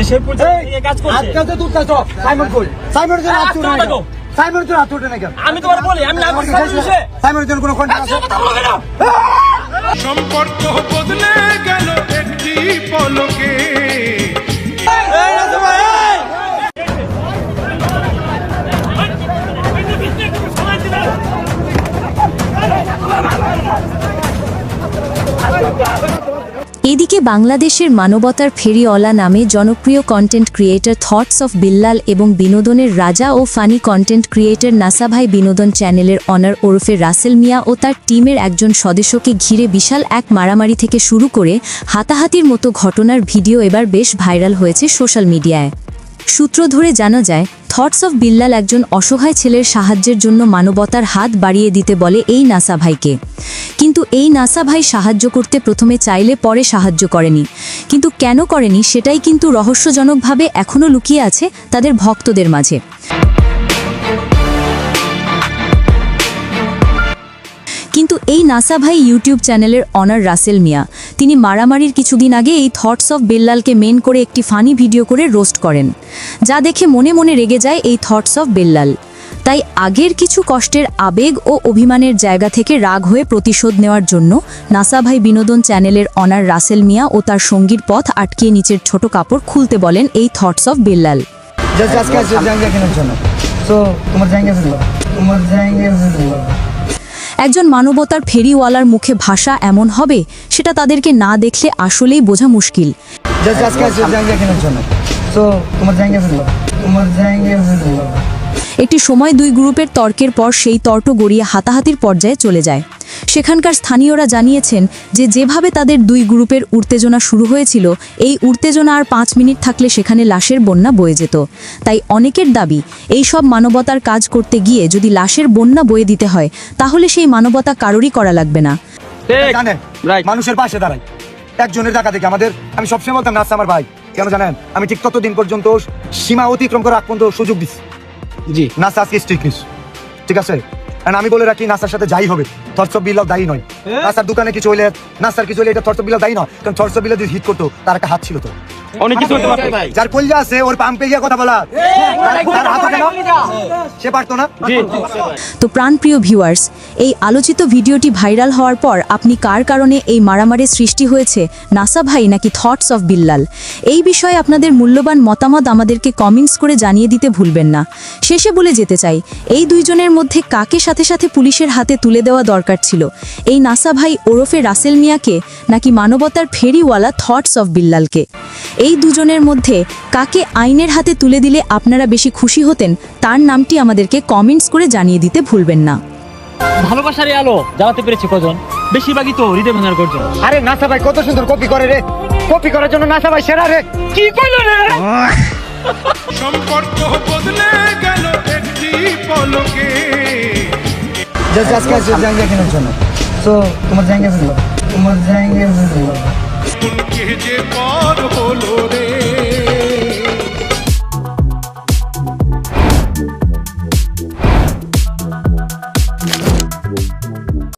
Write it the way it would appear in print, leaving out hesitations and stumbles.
যে সে পরিচয় কাজ করছে। আজকে তো তুই চাচ্ছ সাইমন কই সাইমনের জন্য আত্মুর না সাইমনের জন্য আত্মুর না কেন আমি তোমার বলি আমি না করছি সাইমনের জন্য কোনো কন্ট্যাক্ট আছে কথা বলো কেন? সম্পর্ক বদলে গেল একটি পলকে। এদিকে বাংলাদেশের মানবতার ফেরিওয়ালা নামে জনপ্রিয় content creator thoughts of Billal এবং বিনোদনের রাজা ও ফানি কন্টেন্ট ক্রিয়েটর নাসাভাই বিনোদন চ্যানেলের অনার ওরফে রাসেল মিয়া ও তার টিমের একজন সদস্যকে ঘিরে বিশাল এক মারামারি থেকে শুরু করে হাতাহাতির মতো ঘটনার ভিডিও এবার বেশ ভাইরাল হয়েছে সোশ্যাল মিডিয়ায়। সূত্র ধরে জানা যায়, থটস অফ বিল্লাল একজন অসহায় ছেলের সাহায্যের জন্য মানবতার হাত বাড়িয়ে দিতে বলে এই নাসা ভাইকে। কিন্তু এই নাসা ভাই সাহায্য করতে প্রথমে চাইলে পরে সাহায্য করেনি। কিন্তু কেন করেনি সেটাই কিন্তু রহস্যজনকভাবে এখনও লুকিয়ে আছে তাদের ভক্তদের মাঝে। কিন্তু এই নাসা ভাই ইউটিউব চ্যানেলের অনার রাসেল মিয়া, তিনি মারামারির কিছুদিন আগে এই থটস অফ বিল্লালকে মেন করে একটি ফানি ভিডিও করে রোস্ট করেন, যা দেখে মনে মনে রেগে যায় এই থটস অফ বিল্লাল। তাই আগের কিছু কষ্টের আবেগ ও অভিমানের জায়গা থেকে রাগ হয়ে প্রতিশোধ নেওয়ার জন্য নাসা ভাই বিনোদন চ্যানেলের অনার রাসেল মিয়া ও তার সঙ্গীর পথ আটকিয়ে নিচের ছোট কাপড় খুলতে বলেন এই থটস অফ বিল্লাল। একজন মানবতার ফেরিওয়ালার মুখে ভাষা এমন হবে সেটা তাদেরকে না দেখলে আসলেই বোঝা মুশকিল। একটি সময় দুই গ্রুপের তর্কের পর সেই তর্ক গড়িয়ে হাতাহাতির পর্যায়ে চলে যায়। সেখানকার স্থানীয়রা জানিয়েছেন যে যেভাবে তাদের দুই গ্রুপের উত্তেজনা শুরু হয়েছিল, এই উত্তেজনা আর 5 মিনিট থাকলে সেখানে লাশের বন্যা বয়ে যেত। তাই অনেকের দাবি, এই সব মানবতার কাজ করতে গিয়ে যদি লাশের বন্যা বয়ে দিতে হয় তাহলে সেই মানবতা কারোরই করা লাগবে না। মানুষের পাশে দাঁড়াই একজনের জায়গা থেকে আমাদের, আমি সবসময় বলতাম নাসা আমার ভাই, কেন জানেন? আমি ঠিক ততদিন পর্যন্ত সীমা অতিক্রম করে আগ পর্যন্ত সুযোগ দিচ্ছি। জি, নাসা আজকে স্ট্রিক্টনেস, ঠিক আছে? আমি বলে রাখি, নাসার সাথে যাই হবে থটস অফ বিল্লাল দায়ী নয়। নাসার দোকানে কিছু হইলে, নাসার কিছু হইলে এটা থটস অফ বিল্লাল দায়ী নয়, কারণ থটস অফ বিল্লাল যদি হিট করতো তার একটা হাত ছিল। তো অনেক কিছু হতে পারে ভাই, যার কলজা আছে ওর পাম্পে গিয়ে কথা বলা, তার হাত কেন সে পারতো না? তো প্রাণপ্রিয় ভিউয়ার্স, এই আলোচিত ভিডিওটি ভাইরাল হওয়ার পর আপনি কার কারণে এই মারামারির সৃষ্টি হয়েছে, নাসা ভাই নাকি থটস অফ বিল্লাল, এই বিষয়ে আপনাদের মূল্যবান মতামত আমাদেরকে কমেন্টস করে জানিয়ে দিতে ভুলবেন না। শেষে বলে যেতে চাই, এই দুইজনের মধ্যে কাকে সাথে সাথে পুলিশের হাতে তুলে দেওয়া দরকার ছিল, এই নাসা ভাই ওরফে রাসেল মিয়াকে নাকি মানবতার ফেরিওয়ালা থটস অফ বিল্লালকে? এই দুজনের মধ্যে কাকে আইনের হাতে তুলে দিলে আপনারা বেশি খুশি হতেন, তার নামটি আমাদেরকে কমেন্টস করে জানিয়ে দিতে ভুলবেন না। ভালোবাসার আলো জ্বালাতে পেরেছে কজন, বেশিরভাগই তো হৃদয় ভাঙার গর্জন। আরে নাসা ভাই কত সুন্দর কপি করে রে, কপি করার জন্য নাসা ভাই সেরা রে। কি কইলো রে? সম্পর্ক বদলে গেল একটি পলকে। তোমার জায়গা যে পর হলো